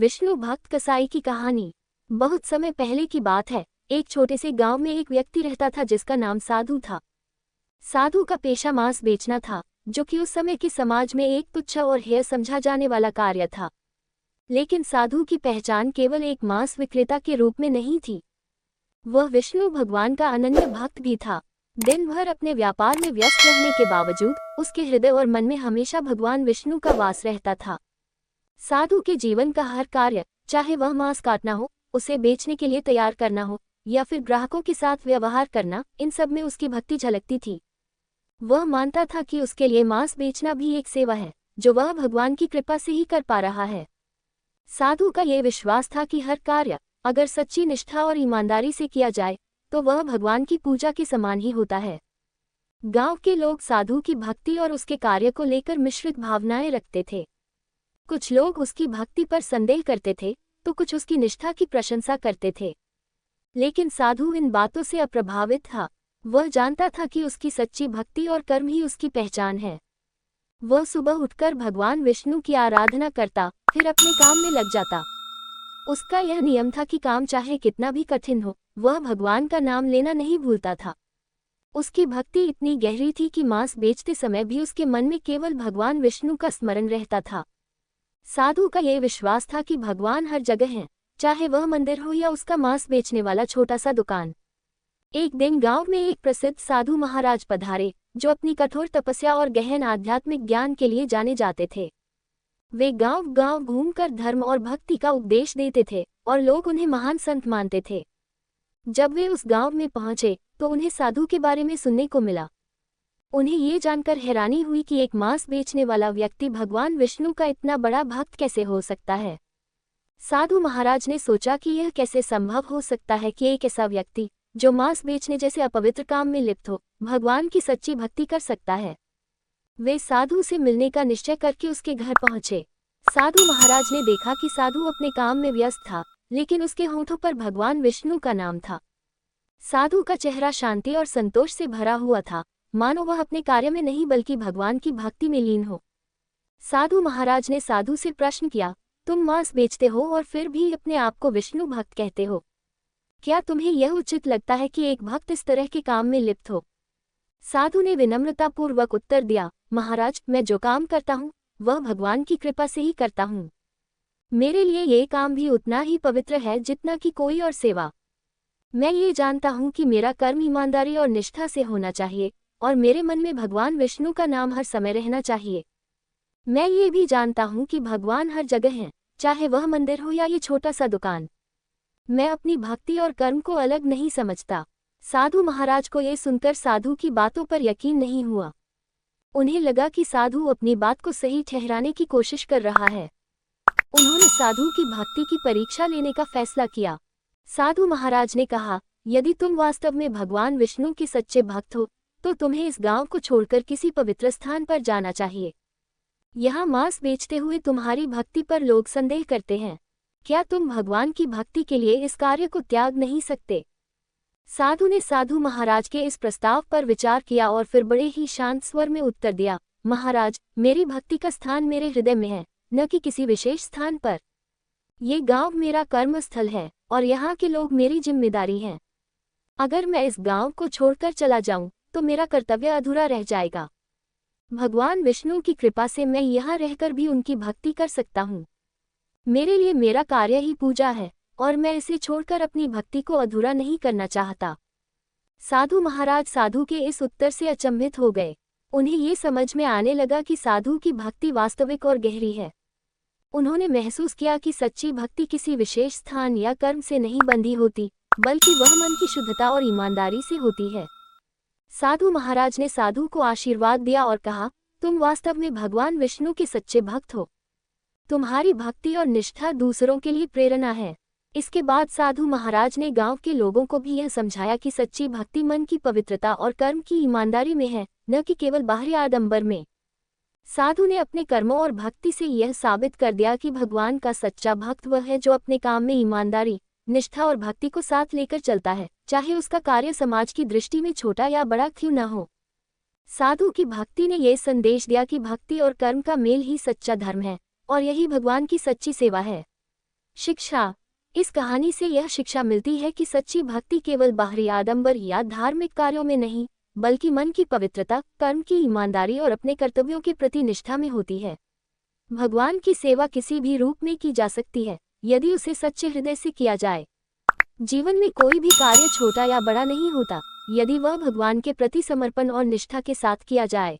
विष्णु भक्त कसाई की कहानी। बहुत समय पहले की बात है। एक छोटे से गांव में एक व्यक्ति रहता था जिसका नाम साधु था। साधु का पेशा मांस बेचना था, जो कि उस समय के समाज में एक तुच्छ और हेय समझा जाने वाला कार्य था। लेकिन साधु की पहचान केवल एक मांस विक्रेता के रूप में नहीं थी। वह विष्णु भगवान का अनन्य भक्त भी था। दिन भर अपने व्यापार में व्यस्त रहने के बावजूद उसके हृदय और मन में हमेशा भगवान विष्णु का वास रहता था। साधु के जीवन का हर कार्य, चाहे वह मांस काटना हो, उसे बेचने के लिए तैयार करना हो, या फिर ग्राहकों के साथ व्यवहार करना, इन सब में उसकी भक्ति झलकती थी। वह मानता था कि उसके लिए मांस बेचना भी एक सेवा है, जो वह भगवान की कृपा से ही कर पा रहा है। साधु का यह विश्वास था कि हर कार्य अगर सच्ची निष्ठा और ईमानदारी से किया जाए तो वह भगवान की पूजा के समान ही होता है। गांव के लोग साधु की भक्ति और उसके कार्य को लेकर मिश्रित भावनाएं रखते थे। कुछ लोग उसकी भक्ति पर संदेह करते थे, तो कुछ उसकी निष्ठा की प्रशंसा करते थे। लेकिन साधु इन बातों से अप्रभावित था। वह जानता था कि उसकी सच्ची भक्ति और कर्म ही उसकी पहचान है। वह सुबह उठकर भगवान विष्णु की आराधना करता, फिर अपने काम में लग जाता। उसका यह नियम था कि काम चाहे कितना भी कठिन हो, वह भगवान का नाम लेना नहीं भूलता था। उसकी भक्ति इतनी गहरी थी कि मांस बेचते समय भी उसके मन में केवल भगवान विष्णु का स्मरण रहता था। साधु का यह विश्वास था कि भगवान हर जगह हैं, चाहे वह मंदिर हो या उसका मांस बेचने वाला छोटा सा दुकान। एक दिन गांव में एक प्रसिद्ध साधु महाराज पधारे, जो अपनी कठोर तपस्या और गहन आध्यात्मिक ज्ञान के लिए जाने जाते थे। वे गांव गांव घूमकर धर्म और भक्ति का उपदेश देते थे और लोग उन्हें महान संत मानते थे। जब वे उस गांव में पहुंचे तो उन्हें साधु के बारे में सुनने को मिला। उन्हें ये जानकर हैरानी हुई कि एक मांस बेचने वाला व्यक्ति भगवान विष्णु का इतना बड़ा भक्त कैसे हो सकता है। साधु महाराज ने सोचा कि यह कैसे संभव हो सकता है कि एक ऐसा व्यक्ति, जो मांस बेचने जैसे अपवित्र काम में लिप्त हो, भगवान की सच्ची भक्ति कर सकता है। वे साधु से मिलने का निश्चय करके उसके घर पहुंचे। साधु महाराज ने देखा कि साधु अपने काम में व्यस्त था, लेकिन उसके होठों पर भगवान विष्णु का नाम था। साधु का चेहरा शांति और संतोष से भरा हुआ था, मानो वह अपने कार्य में नहीं बल्कि भगवान की भक्ति में लीन हो। साधु महाराज ने साधु से प्रश्न किया, तुम मांस बेचते हो और फिर भी अपने आप को विष्णु भक्त कहते हो। क्या तुम्हें यह उचित लगता है कि एक भक्त इस तरह के काम में लिप्त हो? साधु ने विनम्रतापूर्वक उत्तर दिया, महाराज, मैं जो काम करता हूँ वह भगवान की कृपा से ही करता हूँ। मेरे लिए ये काम भी उतना ही पवित्र है जितना कि कोई और सेवा। मैं ये जानता हूँ कि मेरा कर्म ईमानदारी और निष्ठा से होना चाहिए और मेरे मन में भगवान विष्णु का नाम हर समय रहना चाहिए। मैं ये भी जानता हूँ कि भगवान हर जगह हैं, चाहे वह मंदिर हो या ये छोटा सा दुकान। मैं अपनी भक्ति और कर्म को अलग नहीं समझता। साधु महाराज को ये सुनकर साधु की बातों पर यकीन नहीं हुआ। उन्हें लगा कि साधु अपनी बात को सही ठहराने की कोशिश कर रहा है। उन्होंने साधु की भक्ति की परीक्षा लेने का फैसला किया। साधु महाराज ने कहा, यदि तुम वास्तव में भगवान विष्णु के सच्चे भक्त हो तो तुम्हें इस गांव को छोड़कर किसी पवित्र स्थान पर जाना चाहिए। यहाँ मांस बेचते हुए तुम्हारी भक्ति पर लोग संदेह करते हैं। क्या तुम भगवान की भक्ति के लिए इस कार्य को त्याग नहीं सकते? साधु ने साधु महाराज के इस प्रस्ताव पर विचार किया और फिर बड़े ही शांत स्वर में उत्तर दिया, महाराज, मेरी भक्ति का स्थान मेरे हृदय में है, न कि किसी विशेष स्थान पर। ये गांव मेरा कर्म स्थल है और यहाँ के लोग मेरी जिम्मेदारी हैं। अगर मैं इस गांव को छोड़कर चला जाऊं तो मेरा कर्तव्य अधूरा रह जाएगा। भगवान विष्णु की कृपा से मैं यहाँ रहकर भी उनकी भक्ति कर सकता हूँ। मेरे लिए मेरा कार्य ही पूजा है और मैं इसे छोड़कर अपनी भक्ति को अधूरा नहीं करना चाहता। साधु महाराज साधु के इस उत्तर से अचंभित हो गए। उन्हें ये समझ में आने लगा कि साधु की भक्ति वास्तविक और गहरी है। उन्होंने महसूस किया कि सच्ची भक्ति किसी विशेष स्थान या कर्म से नहीं बंधी होती, बल्कि वह मन की शुद्धता और ईमानदारी से होती है। साधु महाराज ने साधु को आशीर्वाद दिया और कहा, तुम वास्तव में भगवान विष्णु के सच्चे भक्त हो। तुम्हारी भक्ति और निष्ठा दूसरों के लिए प्रेरणा है। इसके बाद साधु महाराज ने गांव के लोगों को भी यह समझाया कि सच्ची भक्ति मन की पवित्रता और कर्म की ईमानदारी में है, न कि केवल बाहरी आडंबर में। साधु ने अपने कर्मों और भक्ति से यह साबित कर दिया कि भगवान का सच्चा भक्त वह है जो अपने काम में ईमानदारी, निष्ठा और भक्ति को साथ लेकर चलता है, चाहे उसका कार्य समाज की दृष्टि में छोटा या बड़ा क्यों न हो। साधु की भक्ति ने यह संदेश दिया कि भक्ति और कर्म का मेल ही सच्चा धर्म है और यही भगवान की सच्ची सेवा है। शिक्षा। इस कहानी से यह शिक्षा मिलती है कि सच्ची भक्ति केवल बाहरी आडंबर या धार्मिक कार्यों में नहीं, बल्कि मन की पवित्रता, कर्म की ईमानदारी और अपने कर्तव्यों के प्रति निष्ठा में होती है। भगवान की सेवा किसी भी रूप में की जा सकती है, यदि उसे सच्चे हृदय से किया जाए। जीवन में कोई भी कार्य छोटा या बड़ा नहीं होता, यदि वह भगवान के प्रति समर्पण और निष्ठा के साथ किया जाए।